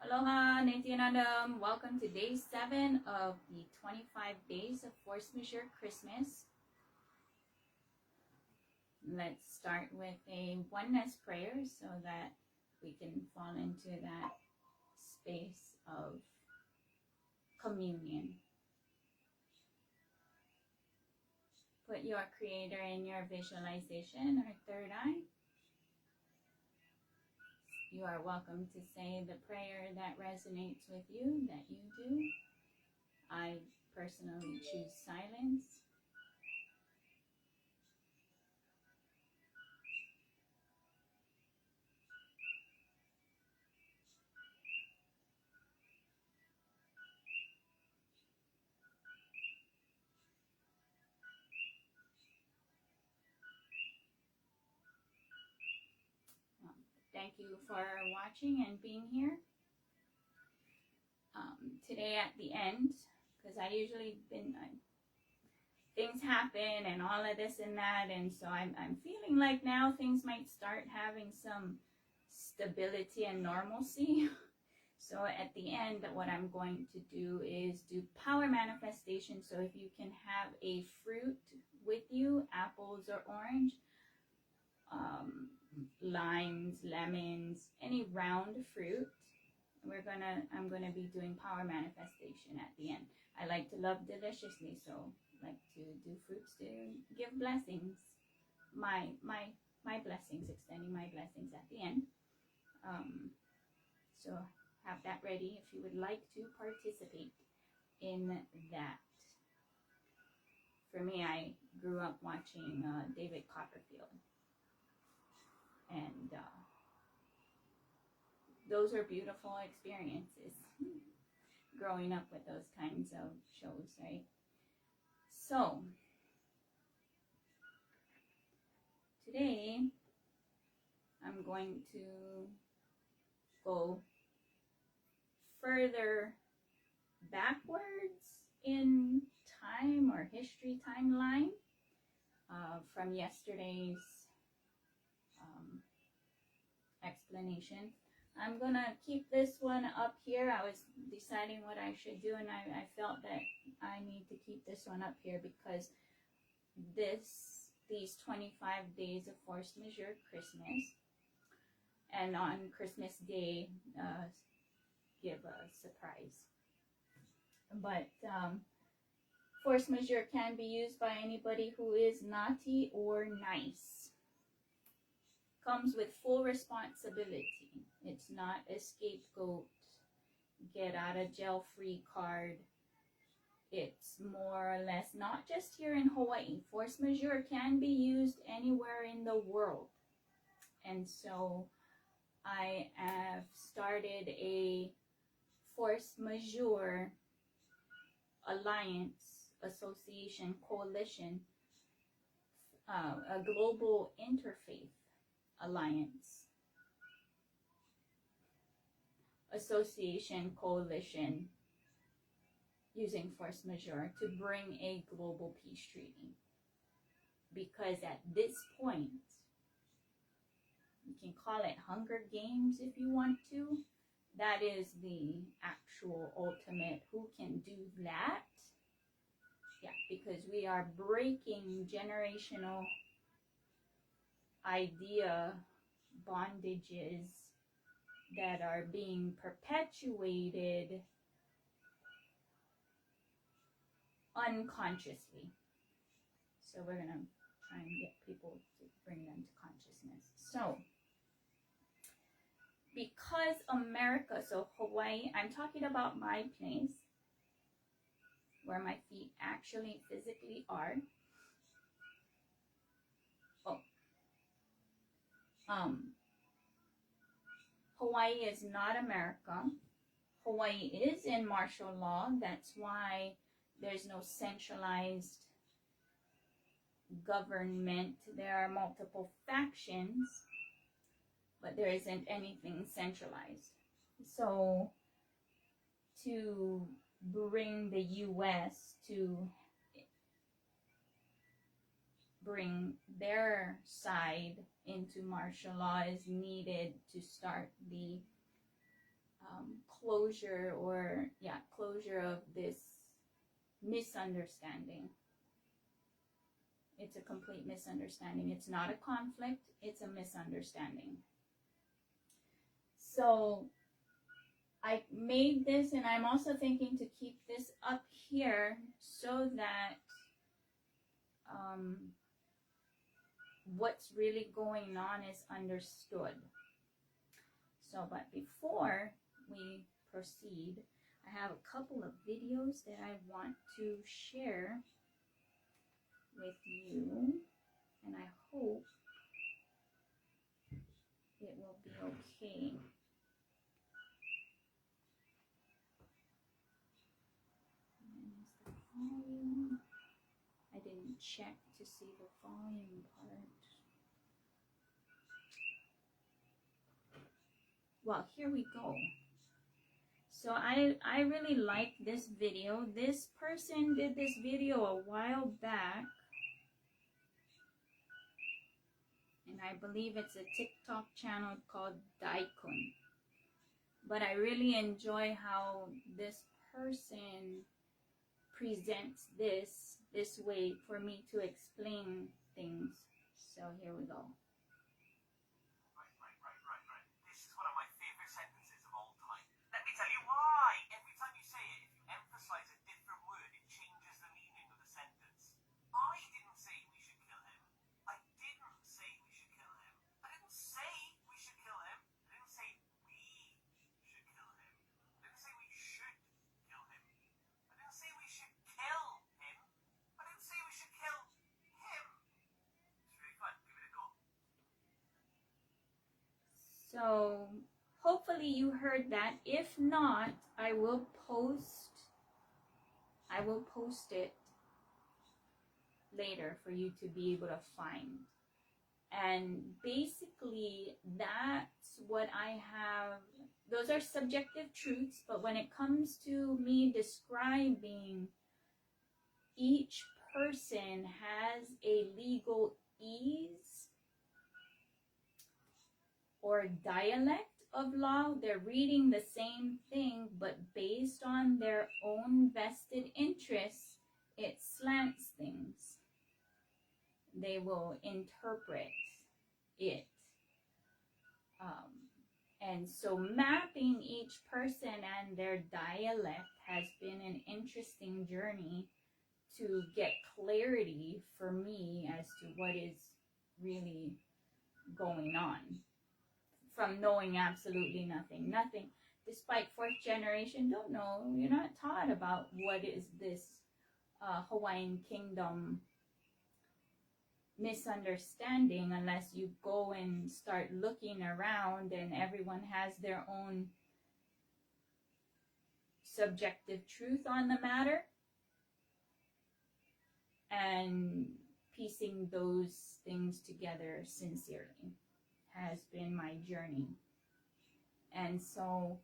Aloha, Naitianandam. Welcome to day 7 of the 25 days of Force Majeure Christmas. Let's start with a oneness prayer so that we can fall into that space of communion. Put your Creator in your visualization or third eye. You are welcome to say the prayer that resonates with you, that you do. I personally choose silence. Thank you for watching and being here. Today at the end, because I usually things happen and all of this and that, and so I'm feeling like now things might start having some stability and normalcy. So at the end, what I'm going to do is do power manifestation. So if you can have a fruit with you, apples or orange, limes, lemons, any round fruit, I'm gonna be doing power manifestation at the end. I like to love deliciously, so I like to do fruits to give blessings, my blessings, extending my blessings at the end. So have that ready if you would like to participate in that. For me, I grew up watching David Copperfield, and those are beautiful experiences, growing up with those kinds of shows, right? So, today, I'm going to go further backwards in time or history timeline from yesterday's explanation. I'm gonna keep this one up here. I was deciding what I should do, and I felt that I need to keep this one up here because these 25 days of Force Majeure Christmas, and on Christmas Day give a surprise. But Force Majeure can be used by anybody who is naughty or nice. Comes with full responsibility. It's not a scapegoat, get out of jail free card. It's more or less not just here in Hawaii. Force Majeure can be used anywhere in the world. And so I have started a Force Majeure alliance, association, coalition, a global InterFaith alliance, association, coalition, using Force Majeure to bring a global peace treaty. Because at this point, you can call it Hunger Games if you want to. That is the actual ultimate. Who can do that? Yeah, because we are breaking generational idea bondages that are being perpetuated unconsciously. So we're going to try and get people to bring them to consciousness. So, because America, so Hawaii, I'm talking about my place, where my feet actually physically are. Hawaii is not America. Hawaii is in martial law. That's why there's no centralized government. There are multiple factions, but there isn't anything centralized. So to bring the U.S. to bring their side into martial law is needed to start the closure, or closure of this misunderstanding. It's a complete misunderstanding. It's not a conflict, it's a misunderstanding. So I made this, and I'm also thinking to keep this up here so that what's really going on is understood. So, but before we proceed, I have a couple of videos that I want to share with you, and I hope it will be okay. Volume. I didn't check to see the volume part. Well, here we go. So I really like this video. This person did this video a while back, and I believe it's a TikTok channel called Daikun. But I really enjoy how this person presents this way for me to explain things. So here we go. Right. This is one of my favorite sentences of all time. Let me tell you why. Every time you say it, if you emphasize a different word, it changes the meaning of the sentence. I didn't say we should kill him. I didn't say we should kill him. I didn't say we should kill him. I didn't say we should kill him. I didn't say we should kill him. I didn't say we should kill him. I didn't say we should kill him. It's really fun. Give it a go. So hopefully you heard that. If not, I will post it later for you to be able to find. And basically that's what I have. Those are subjective truths, but when it comes to me describing, each person has a legal ease or dialect of law. They're reading the same thing, but based on their own vested interests, it slants things. They will interpret it. And so mapping each person and their dialect has been an interesting journey to get clarity for me as to what is really going on. From knowing absolutely nothing. Despite fourth generation, don't know. You're not taught about what is this Hawaiian kingdom misunderstanding unless you go and start looking around, and everyone has their own subjective truth on the matter, and piecing those things together sincerely has been my journey. And so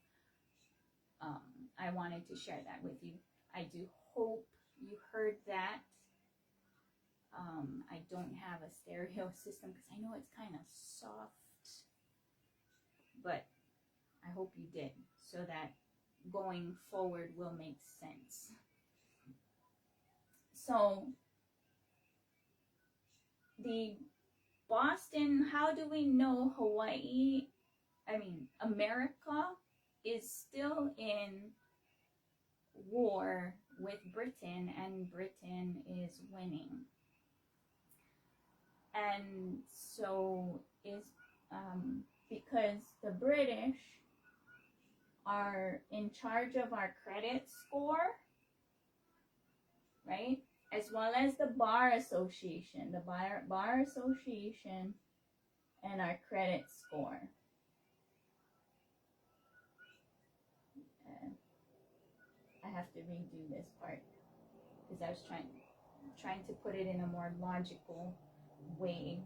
I wanted to share that with you. I do hope you heard that. I don't have a stereo system because I know it's kind of soft, but I hope you did, so that going forward will make sense. So the Boston, how do we know America is still in war with Britain, and Britain is winning? And so is because the British are in charge of our credit score, right? As well as the Bar Association, Bar Association and our credit score. I have to redo this part because I was trying to put it in a more logical way.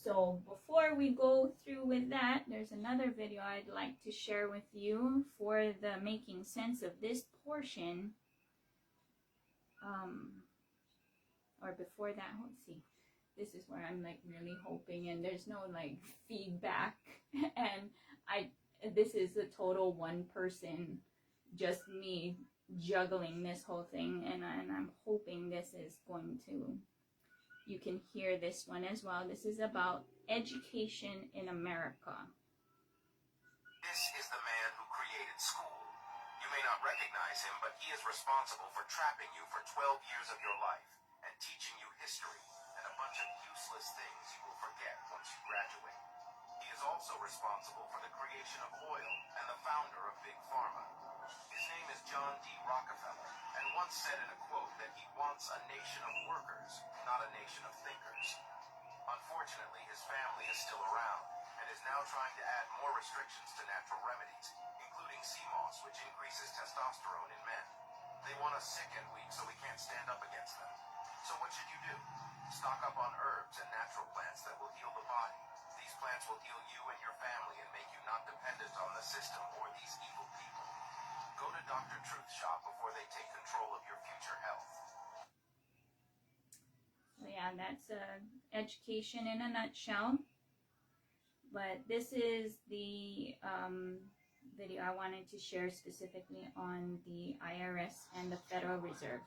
So before we go through with that, there's another video I'd like to share with you for the making sense of this portion. Or before that, let's see. This is where I'm like really hoping, and there's no like feedback, and this is a total one person, just me juggling this whole thing, and I'm hoping this is going to, you can hear this one as well. This is about education in America. This is the man who created school. You may not recognize him, but he is responsible for trapping you for 12 years of your life and teaching you history and a bunch of useless things you will forget once you graduate. He is also responsible for the creation of oil and the founder of Big Pharma. His name is John D. Rockefeller, and once said in a quote that he wants a nation of workers, not a nation of thinkers. Unfortunately, his family is still around and is now trying to add more restrictions to natural remedies, including sea moss, which increases testosterone in men. They want us sick and weak so we can't stand up against them. So what should you do? Stock up on herbs and natural plants that will heal the body. These plants will heal you and your family and make you not dependent on the system or these evil people. Go to Dr. Truth's shop before they take control of your future health. So yeah, that's education in a nutshell. But this is the video I wanted to share specifically on the IRS and the Federal Reserve.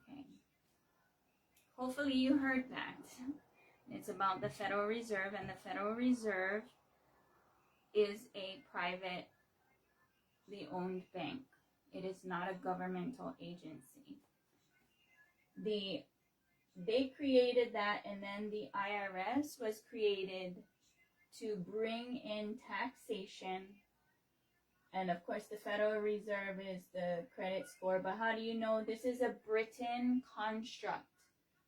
Okay. Hopefully you heard that. It's about the Federal Reserve, and the Federal Reserve is a privately owned bank. It is not a governmental agency. They created that, and then the IRS was created to bring in taxation. And of course, the Federal Reserve is the credit score. But how do you know this is a Britain construct?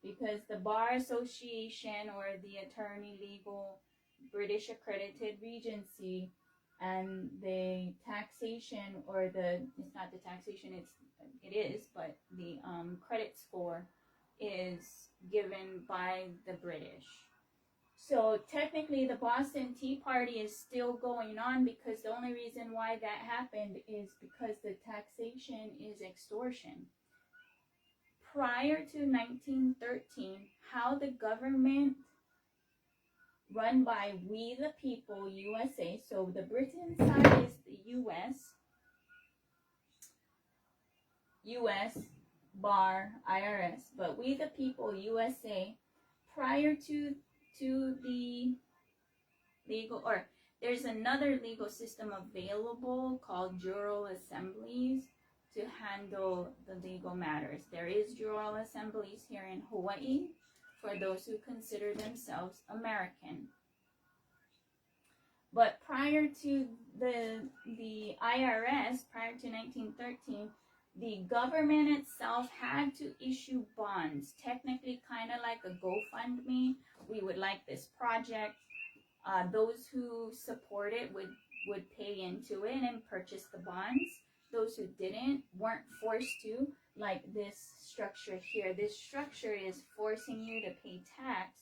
Because the Bar Association, or the Attorney Legal British Accredited Regency, and the taxation, or it's not the taxation, it is, but the credit score is given by the British. So technically the Boston Tea Party is still going on, because the only reason why that happened is because the taxation is extortion. Prior to 1913, how the government run by We the People USA, so the Britain side is the US bar IRS, but We the People USA, prior to the legal, or there's another legal system available called jural assemblies to handle the legal matters. There is jural assemblies here in Hawaii for those who consider themselves American. But prior to the IRS, prior to 1913, the government itself had to issue bonds, technically kind of like a GoFundMe. We would like this project. Those who support it would pay into it and purchase the bonds. Those who didn't weren't forced to, like this structure here. This structure is forcing you to pay tax,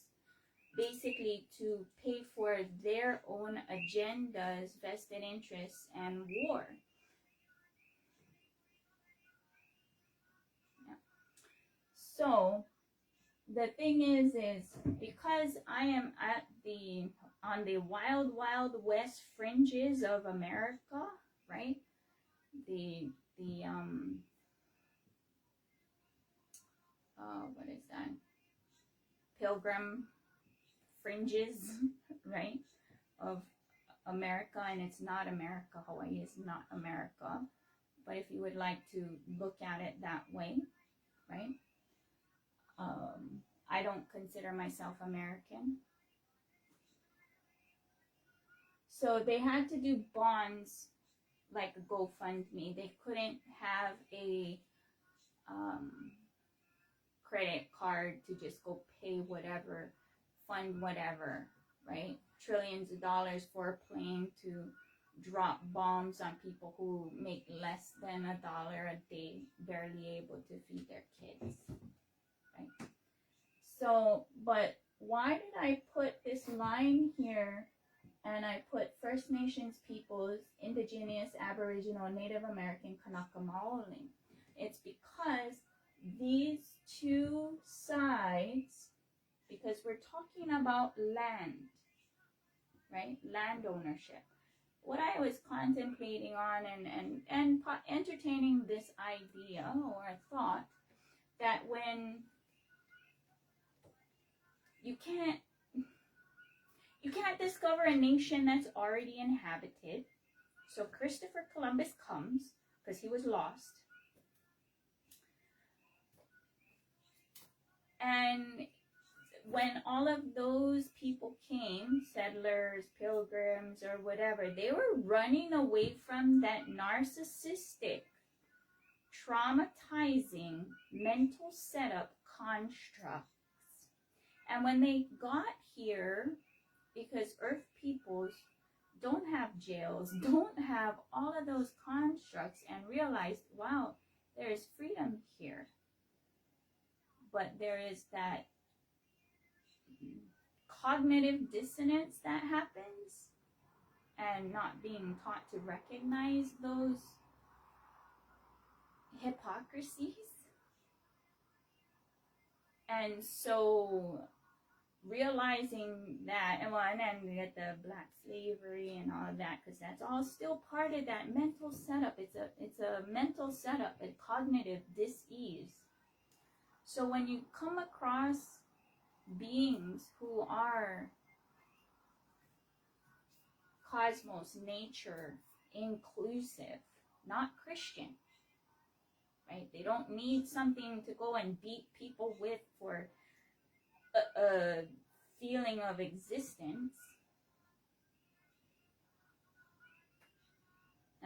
basically to pay for their own agendas, vested interests, and war. Yeah. So the thing is because I am at the on the wild, wild west fringes of America, right? What is that? Pilgrim fringes, right? Of America, and it's not America. Hawaii is not America. But if you would like to look at it that way, right? I don't consider myself American. So they had to do bonds like a GoFundMe. They couldn't have a credit card to just go pay whatever, fund whatever, right? Trillions of dollars for a plane to drop bombs on people who make less than $1 a day, barely able to feed their kids, right? So, but why did I put this line here? And I put First Nations peoples, Indigenous, Aboriginal, Native American, Kanaka, Maoli. It's because these two sides, because we're talking about land, right? Land ownership. What I was contemplating on and entertaining this idea or thought that when you can't discover a nation that's already inhabited. So Christopher Columbus comes because he was lost. And when all of those people came, settlers, pilgrims, or whatever, they were running away from that narcissistic, traumatizing mental setup constructs. And when they got here, because Earth peoples don't have jails, don't have all of those constructs, and realized, wow, there is freedom here. But there is that cognitive dissonance that happens, and not being taught to recognize those hypocrisies. And so realizing that, and then we get the black slavery and all of that, because that's all still part of that mental setup. It's a mental setup, a cognitive dis-ease. So when you come across beings who are cosmos, nature, inclusive, not Christian, right? They don't need something to go and beat people with for a feeling of existence.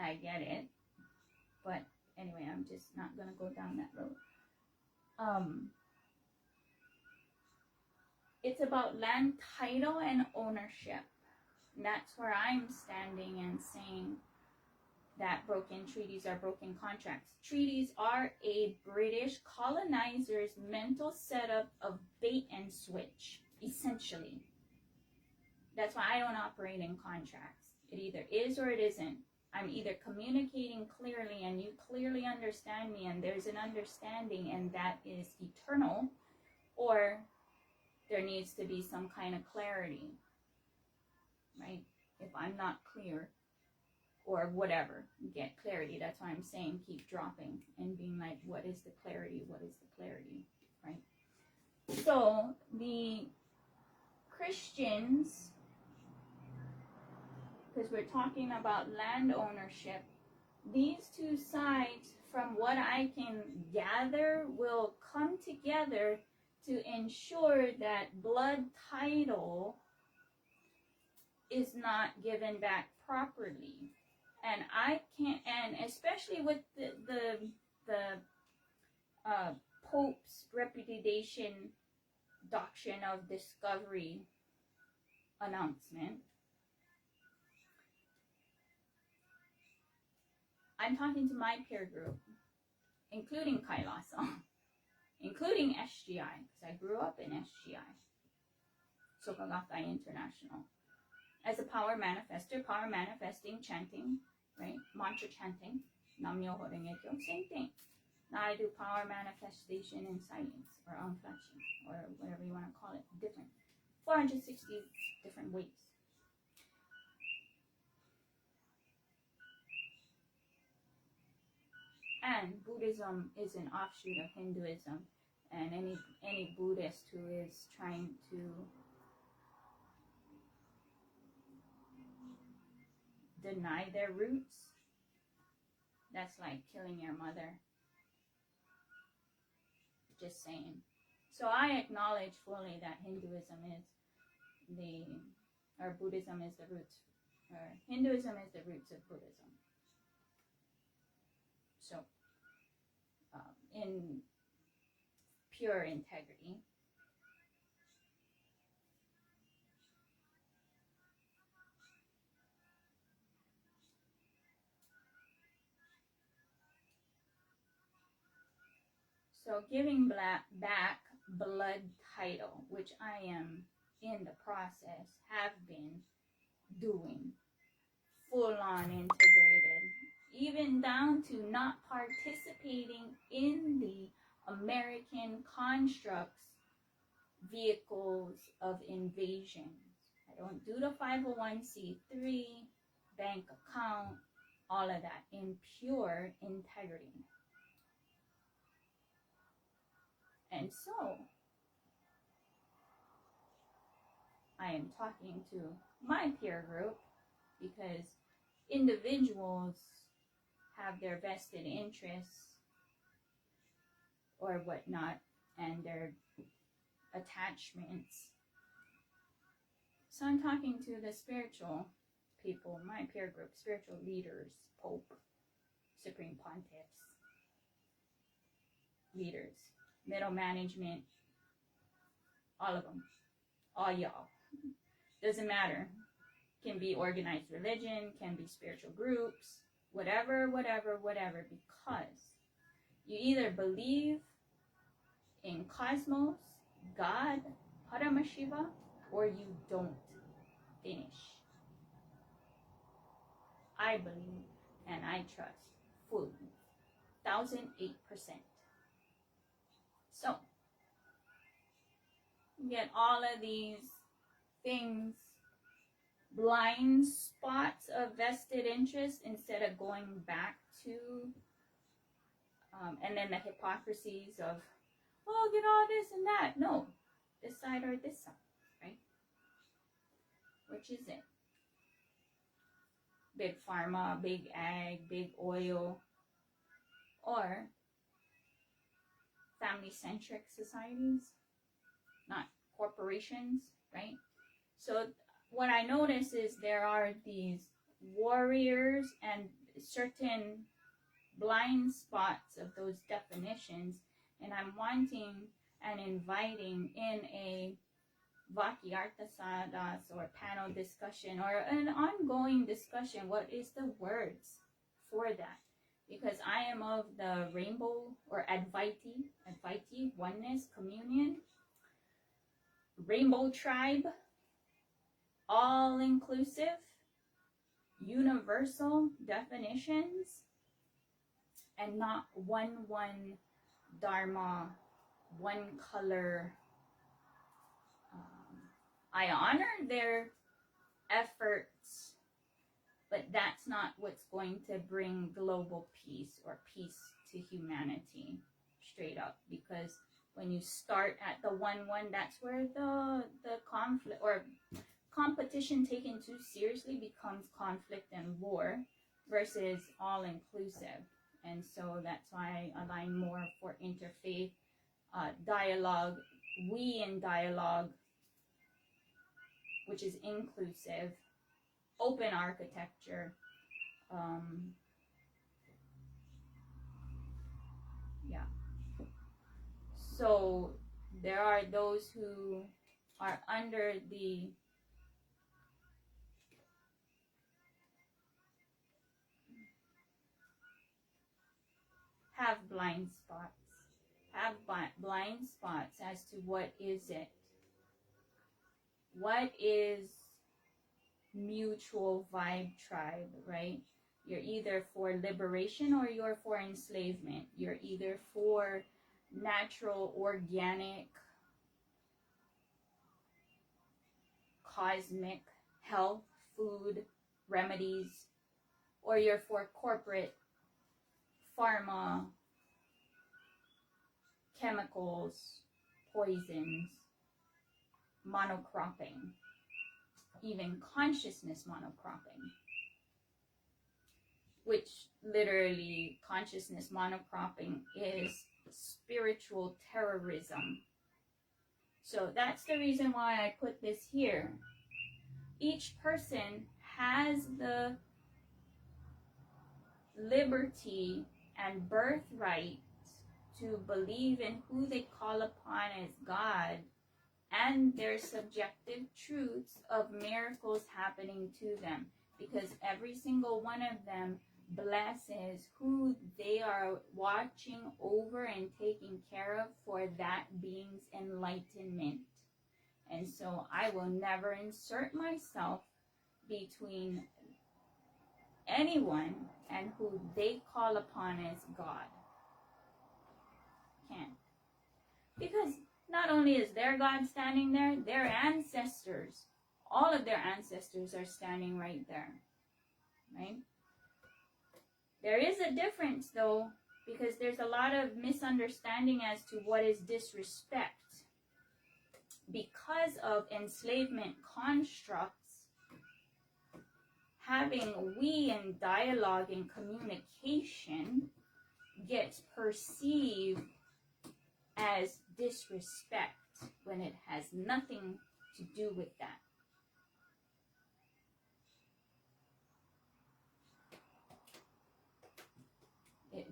I get it. But anyway, I'm just not going to go down that road. It's about land title and ownership. And that's where I'm standing and saying that broken treaties are broken contracts. Treaties are a British colonizer's mental setup of bait and switch, essentially. That's why I don't operate in contracts. It either is or it isn't. I'm either communicating clearly and you clearly understand me and there's an understanding and that is eternal, or there needs to be some kind of clarity, right? If I'm not clear, or whatever, get clarity. That's why I'm saying keep dropping and being like, what is the clarity? What is the clarity, right? So the Christians, because we're talking about land ownership, these two sides, from what I can gather, will come together to ensure that blood title is not given back properly. And I can't, and especially with the Pope's repudiation doctrine of discovery announcement, I'm talking to my peer group, including Kailasa, including SGI, because I grew up in SGI, Sokagakai International, as a power manifester, power manifesting, chanting, right? Mantra chanting, Nam-myoho Renge-kyo, same thing. Now I do power manifestation in silence, or unflexion, or whatever you want to call it, different. 460 different ways, And Buddhism is an offshoot of Hinduism, and any Buddhist who is trying to deny their roots, that's like killing your mother. Just saying. So I acknowledge fully that Hinduism is or Buddhism is the roots, or Hinduism is the roots of Buddhism. So, in pure integrity. So giving back blood title, which I am in the process, have been doing, full on integrated, even down to not participating in the American constructs, vehicles of invasion. I don't do the 501c3, bank account, all of that, in pure integrity. And so, I am talking to my peer group because individuals have their vested interests or whatnot and their attachments. So I'm talking to the spiritual people, my peer group, spiritual leaders, Pope, Supreme Pontiffs, leaders, middle management, all of them, all y'all. Doesn't matter. Can be organized religion, can be spiritual groups, whatever, because you either believe in cosmos, God, Paramashiva, or you don't. Finish. I believe and I trust fully, 1,008%. So, you get all of these things, blind spots of vested interest instead of going back to, and then the hypocrisies of, oh, get all this and that. No, this side or this side, right? Which is it? Big pharma, big ag, big oil, or family-centric societies, not corporations, right? So what I notice is there are these warriors and certain blind spots of those definitions, and I'm wanting and inviting in a Vakyarthasadas or panel discussion or an ongoing discussion, what is the words for that? Because I am of the rainbow or Advaiti, oneness, communion, rainbow tribe, all-inclusive, universal definitions, and not one dharma, one color. I honor their efforts, but that's not what's going to bring global peace or peace to humanity, straight up. Because when you start at the 1-1, that's where the conflict or competition taken too seriously becomes conflict and war versus all-inclusive. And so that's why I align more for interfaith dialogue, we in dialogue, which is inclusive, open architecture, yeah. So there are those who are under the have blind spots as to what is it. What is mutual vibe tribe, right? You're either for liberation or you're for enslavement. You're either for natural, organic, cosmic health, food, remedies, or you're for corporate pharma, chemicals, poisons, monocropping, even consciousness monocropping, which literally consciousness monocropping is spiritual terrorism. So that's the reason why I put this here. Each person has the liberty and birthright to believe in who they call upon as God and their subjective truths of miracles happening to them, because every single one of them blesses who they are watching over and taking care of for that being's enlightenment. And so I will never insert myself between anyone and who they call upon as God. Can't. Because not only is their God standing there, their ancestors, all of their ancestors are standing right there. Right? There is a difference though, because there's a lot of misunderstanding as to what is disrespect. Because of enslavement constructs, having we in dialogue and communication gets perceived as disrespect when it has nothing to do with that.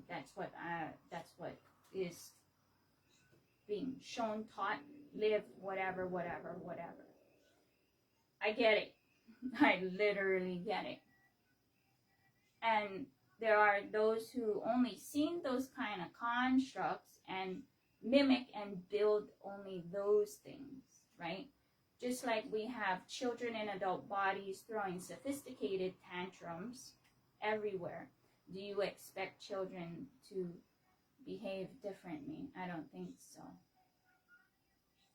That's what is being shown, taught, lived, whatever. I get it. I literally get it. And there are those who only seen those kind of constructs and mimic and build only those things, right? Just like we have children in adult bodies throwing sophisticated tantrums everywhere. Do you expect children to behave differently? I don't think so.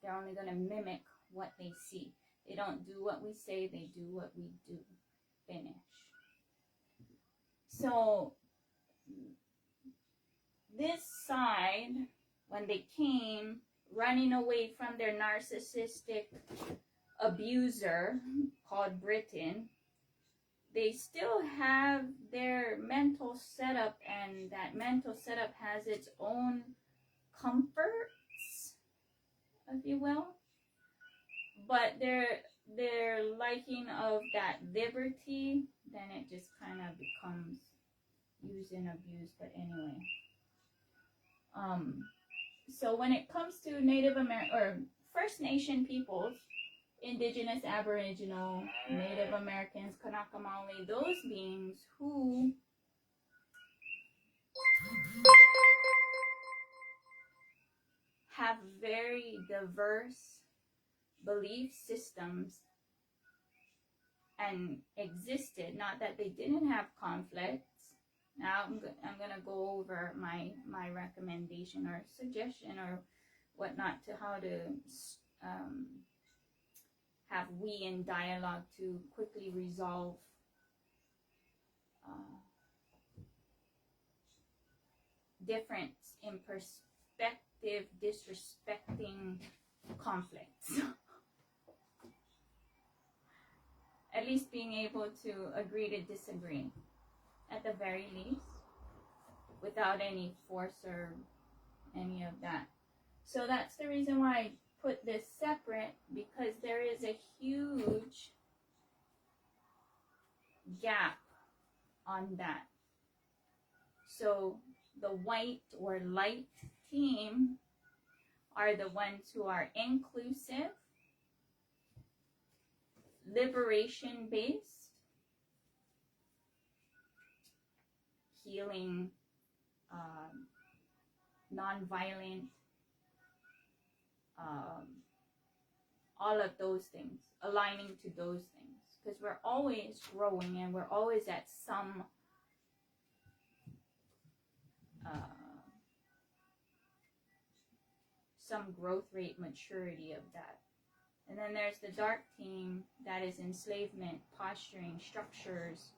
They're only going to mimic what they see. They don't do what we say, they do what we do. Finish. So, this side, when they came running away from their narcissistic abuser called Britain, they still have their mental setup, and that mental setup has its own comforts, if you will. But their liking of that liberty, then it just kind of becomes used and abused. But anyway, so when it comes to Native American or First Nation peoples, Indigenous, Aboriginal, Native Americans, Kanaka Maoli, those beings who have very diverse belief systems and existed, not that they didn't have conflicts. Now I'm going to go over my recommendation or suggestion or whatnot to how to have we in dialogue to quickly resolve difference in perspective disrespecting conflicts. At least being able to agree to disagree, at the very least, without any force or any of that. So that's the reason why I put this separate, because there is a huge gap on that. So the white or light team are the ones who are inclusive, liberation based, healing, non-violent, all of those things, aligning to those things, because we're always growing and we're always at some growth rate, maturity of that. And then there's the dark team that is enslavement, posturing, structures,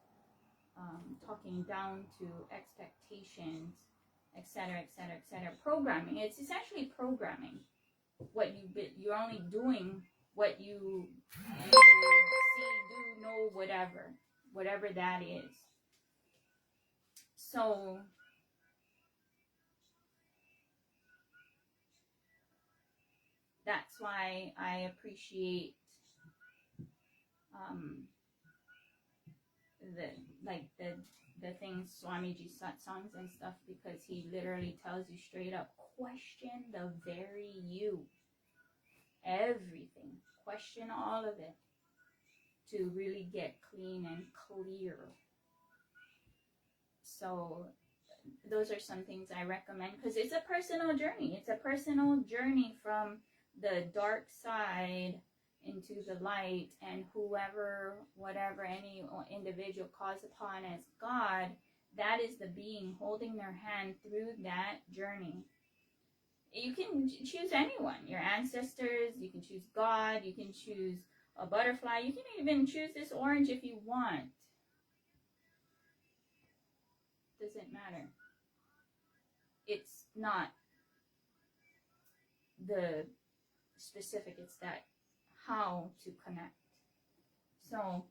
talking down to expectations, etc., etc., etc. Programming. It's essentially programming. You're only doing what you see, do, know, whatever that is. So that's why I appreciate the things Swamiji satsangs and stuff, because he literally tells you straight up, question the very you. Everything. Question all of it to really get clean and clear. So those are some things I recommend, because it's a personal journey. It's a personal journey from the dark side into the light, and whatever any individual calls upon as God, that is the being holding their hand through that journey. You can choose anyone, your ancestors, you can choose God, you can choose a butterfly, you can even choose this orange if you want. Doesn't matter. It's not the specific, it's that how to connect. So,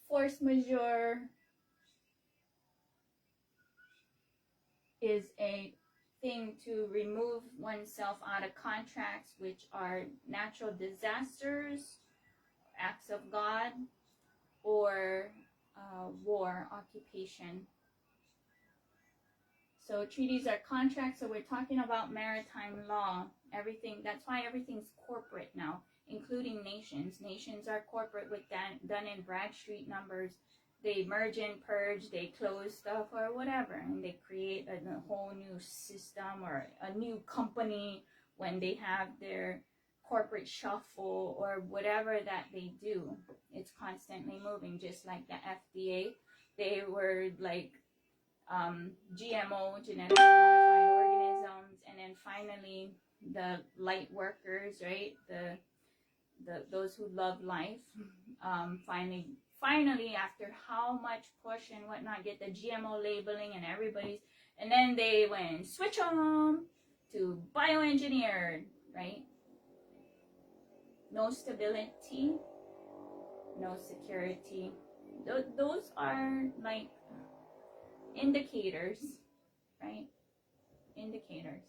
force majeure is a thing to remove oneself out of contracts, which are natural disasters, acts of God, or war, occupation. So treaties are contracts, so we're talking about maritime law. Everything, that's why everything's corporate now, including nations. Nations are corporate with Dun and Bradstreet numbers. They merge and purge, they close stuff or whatever, and they create a whole new system or a new company when they have their corporate shuffle or whatever that they do. It's constantly moving, just like the FDA. They were like GMO, genetically modified organisms, and then finally the light workers, right? The those who love life, finally after how much push and whatnot, get the GMO labeling and everybody's, and then they went switch on to bioengineered, right? No stability, no security. Those are like indicators, right? Indicators.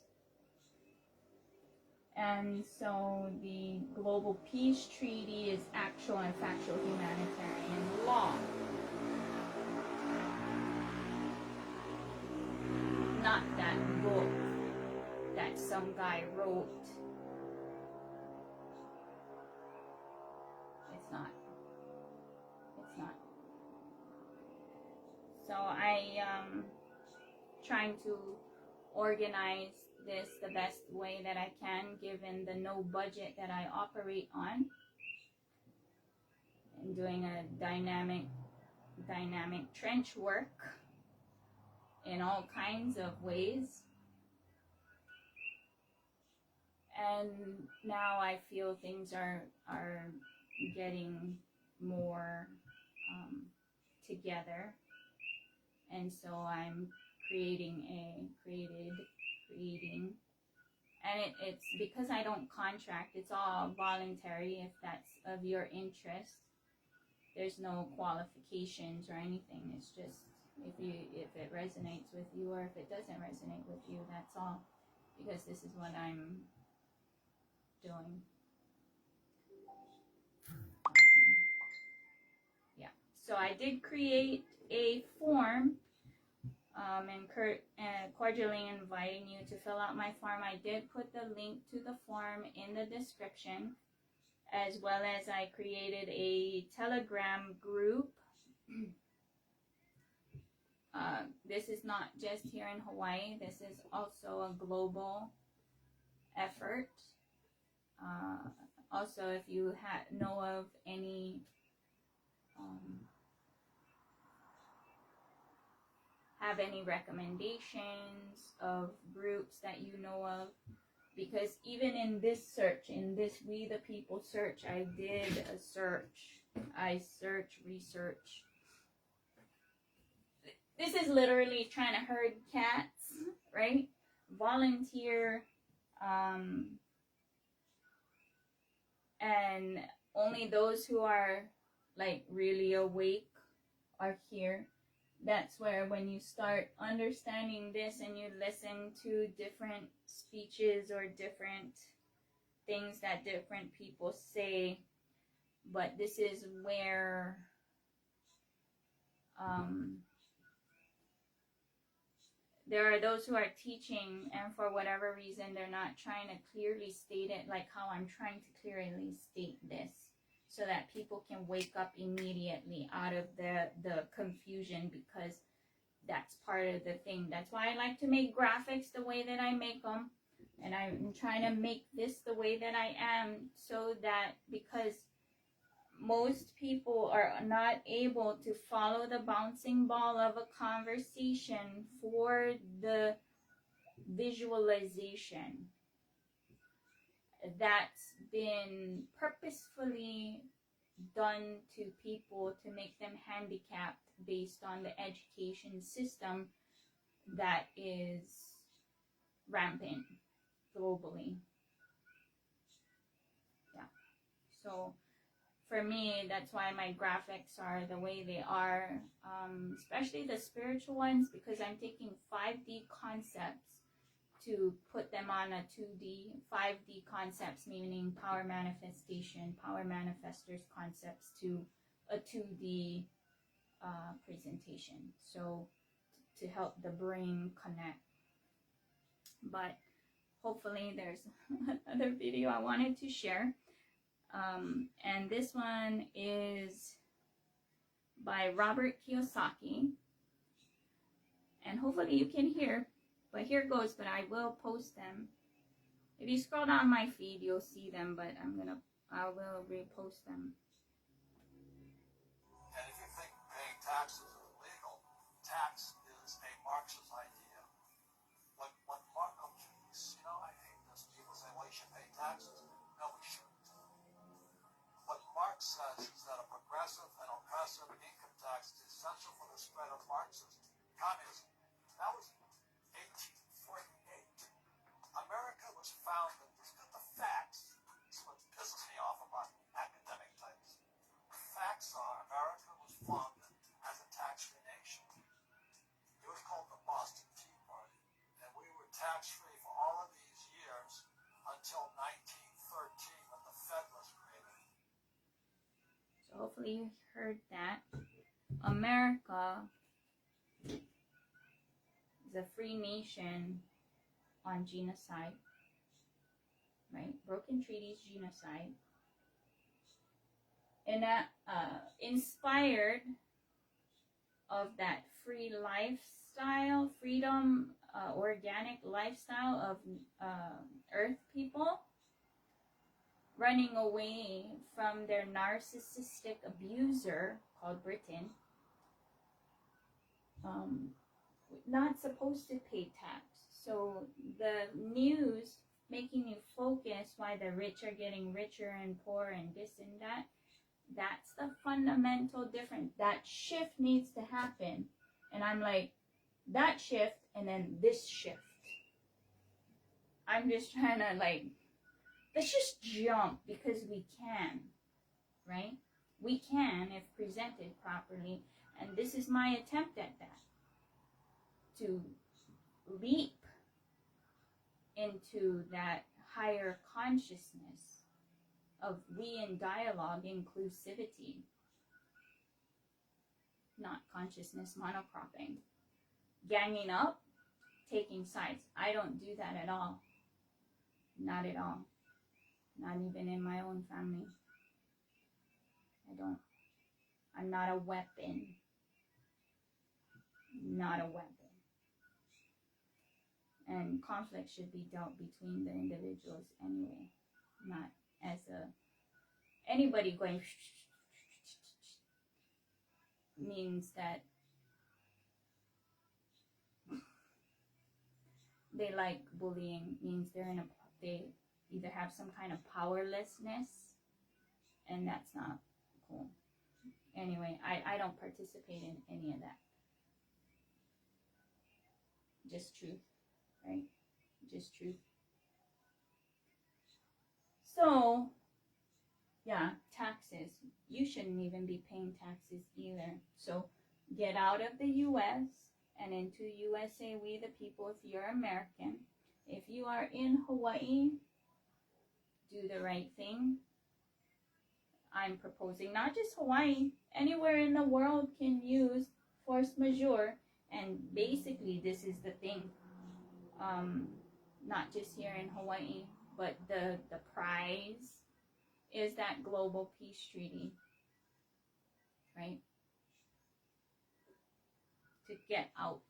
And so the Global Peace Treaty is actual and factual humanitarian law. Not that book that some guy wrote. It's not. It's not. So I trying to organize this the best way that I can, given the no budget that I operate on, and doing a dynamic trench work in all kinds of ways. And now I feel things are getting more together, and so I'm creating, and it's because I don't contract. It's all voluntary. If that's of your interest, there's no qualifications or anything. It's just if it resonates with you, or if it doesn't resonate with you, that's all. Because this is what I'm doing. Yeah. So I did create a form. And cordially inviting you to fill out my form. I did put the link to the form in the description, as well as I created a Telegram group. This is not just here in Hawaii. This is also a global effort. Also, if you know of any have any recommendations of groups that you know of, because even in this search, in this We the People search, I did a search. I research is literally trying to herd cats, right? Volunteer, and only those who are like really awake are here. That's where when you start understanding this and you listen to different speeches or different things that different people say, but this is where there are those who are teaching, and for whatever reason they're not trying to clearly state it like how I'm trying to clearly state this, so that people can wake up immediately out of the confusion, because that's part of the thing. That's why I like to make graphics the way that I make them, and I'm trying to make this the way that I am, so that because most people are not able to follow the bouncing ball of a conversation for the visualization that's been purposefully done to people to make them handicapped based on the education system that is rampant globally. Yeah. So for me, that's why my graphics are the way they are, especially the spiritual ones, because I'm taking 5D concepts to put them on a 2D, 5D concepts, meaning power manifestation, power manifestors concepts, to a 2D presentation. So to help the brain connect. But hopefully there's another video I wanted to share. And this one is by Robert Kiyosaki. And hopefully you can hear. But here goes, but I will post them. If you scroll down my feed, you'll see them, but I will repost them. And if you think paying taxes is illegal, tax is a Marxist idea. When Marx, I hate this. People say, well, you should pay taxes. No, we shouldn't. What Marx says is that a progressive and oppressive income tax is essential for the spread of Marxism. Communism. That was 1848. America was founded. Look at the facts. This is what pisses me off about academic types. The facts are America was founded as a tax-free nation. It was called the Boston Tea Party, and we were tax-free for all of these years until 1913 when the Fed was created. So hopefully you heard that. America is a free nation on genocide, right? Broken treaties, genocide. And that inspired of that free lifestyle, freedom, organic lifestyle of Earth people, running away from their narcissistic abuser called Britain, not supposed to pay tax. So the news making you focus why the rich are getting richer and poor and this and that, that's the fundamental difference. That shift needs to happen. And I'm like, that shift and then this shift. I'm just trying to let's just jump, because we can, right? We can if presented properly. And this is my attempt at that. To leap into that higher consciousness of we in dialogue, inclusivity, not consciousness monocropping, ganging up, taking sides. I don't do that at all. Not at all. Not even in my own family. I don't. I'm not a weapon. Not a weapon. And conflict should be dealt between the individuals anyway, not as anybody going means that they like bullying, means they either have some kind of powerlessness, and that's not cool. Anyway, I don't participate in any of that. Just truth, right? Just truth. So, yeah, taxes. You shouldn't even be paying taxes either. So, get out of the U.S. and into USA, we the people, if you're American. If you are in Hawaii, do the right thing. I'm proposing not just Hawaii, anywhere in the world can use force majeure. And basically, this is the thing. Not just here in Hawaii, but the prize is that global peace treaty, right? To get out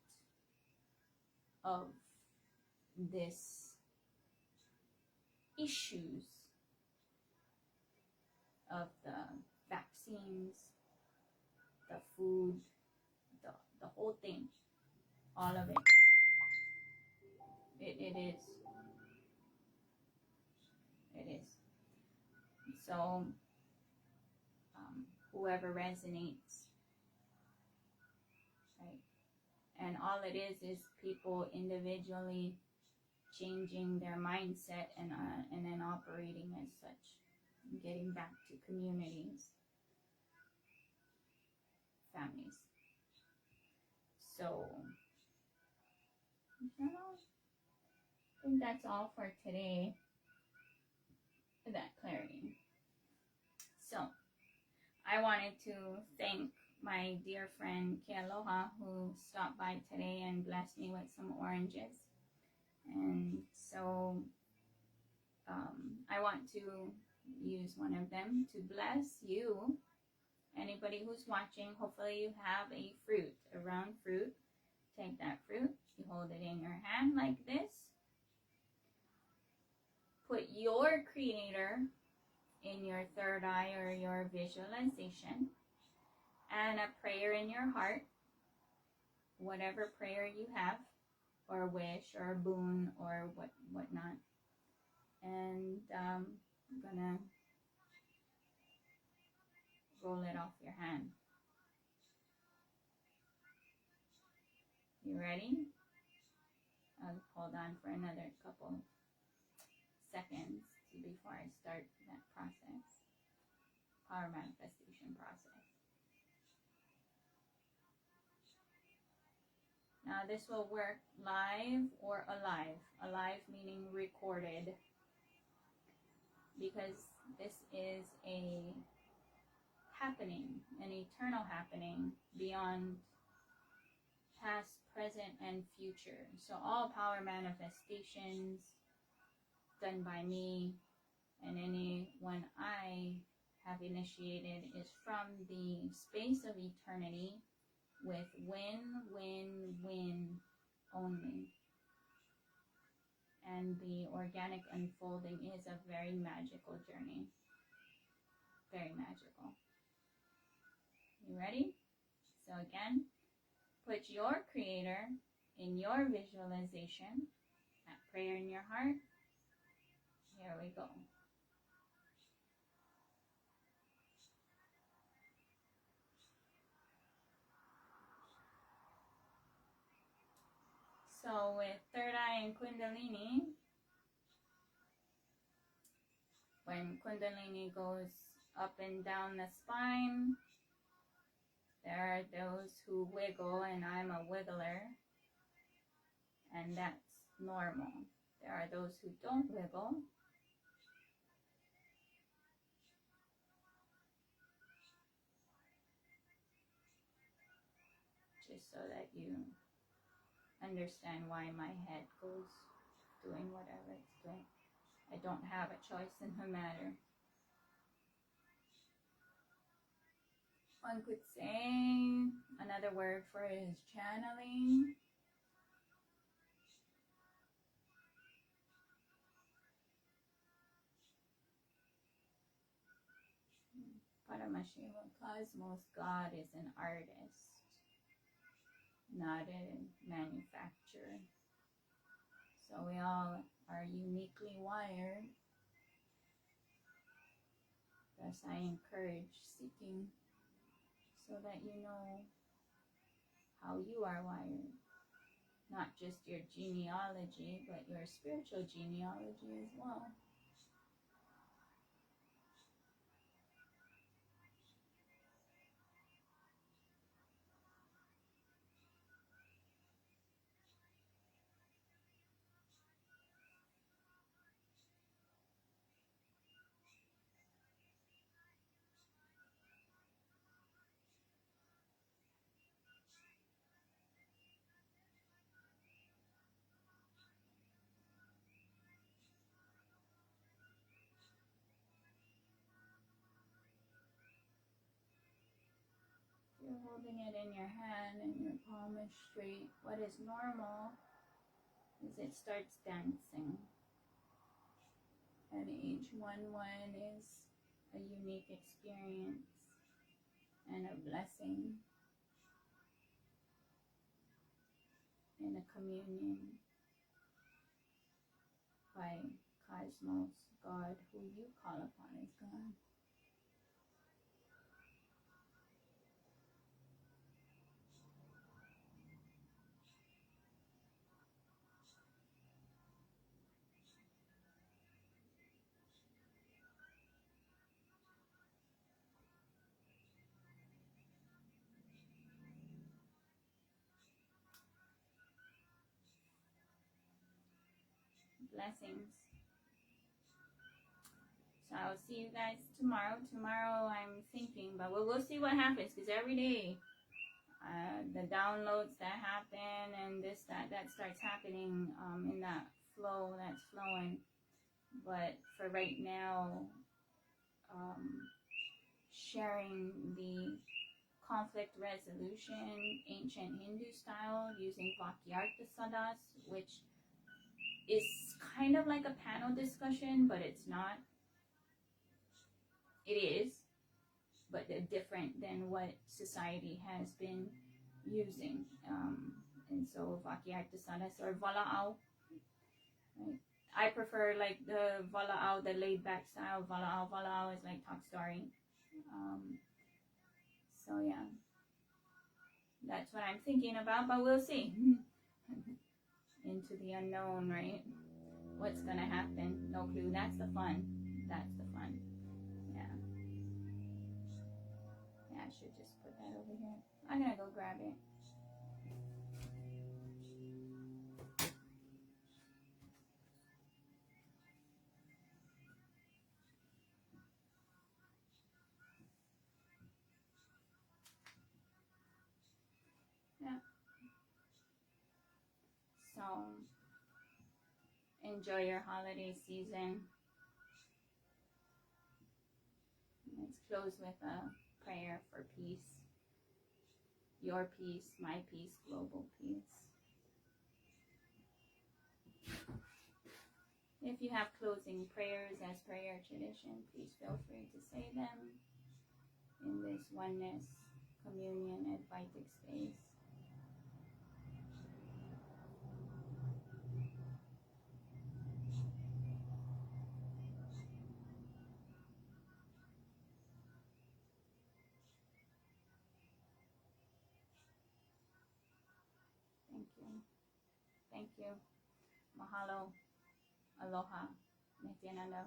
of this issues of the vaccines, the food, the whole thing, all of it. It is. It is. So, whoever resonates, right? And all it is people individually changing their mindset and then operating as such, getting back to communities, families. So, I think that's all for today. For that clarity. So, I wanted to thank my dear friend Kealoha who stopped by today and blessed me with some oranges. And so I want to use one of them to bless you. Anybody who's watching, hopefully you have a fruit, a round fruit. Take that fruit, you hold it in your hand like this. Put your Creator in your third eye or your visualization, and a prayer in your heart, whatever prayer you have, or a wish, or a boon, or whatnot. And I'm gonna roll it off your hand. You ready? I'll hold on for another couple seconds before I start that process, power manifestation process. Now this will work live or alive. Alive meaning recorded, because this is a happening, an eternal happening beyond past, present, and future. So all power manifestations done by me and anyone I have initiated is from the space of eternity with win, win, win only. And the organic unfolding is a very magical journey. Very magical. You ready? So again, put your Creator in your visualization, that prayer in your heart. Here we go. So with third eye and Kundalini, when Kundalini goes up and down the spine, there are those who wiggle, and I'm a wiggler, and that's normal. There are those who don't wiggle. Just so that you understand why my head goes doing whatever it's doing. I don't have a choice in the matter. One could say another word for it is channeling. Paramashiva Cosmos, God is an artist, not a manufacturer. So we all are uniquely wired. Thus I encourage seeking so that you know how you are wired. not just your genealogy, but your spiritual genealogy as well. You're holding it in your hand and your palm is straight. What is normal is it starts dancing. And each one is a unique experience and a blessing and a communion by Cosmos, God, who you call upon as God. Blessings. So I'll see you guys tomorrow. Tomorrow I'm thinking, but we'll see what happens, because every day the downloads that happen and this, that starts happening in that flow that's flowing. But for right now, sharing the conflict resolution, ancient Hindu style, using Vakyartha Sadas, which is kind of like a panel discussion, but it's not. It is, but they're different than what society has been using. And so Vakyartha Sadas or Vala'au, right? I prefer like the Vala'au, the laid back style. Vala'au is like talk story. So yeah, that's what I'm thinking about, but we'll see. Into the unknown, right? What's gonna happen? No clue. That's the fun. That's the fun. Yeah. Yeah, I should just put that over here. I'm gonna go grab it. Yeah. So, enjoy your holiday season. Let's close with a prayer for peace. Your peace, my peace, global peace. If you have closing prayers as prayer tradition, please feel free to say them in this oneness, communion, Advaitic space. Thank you. Thank you. Mahalo. Aloha. Nityananda.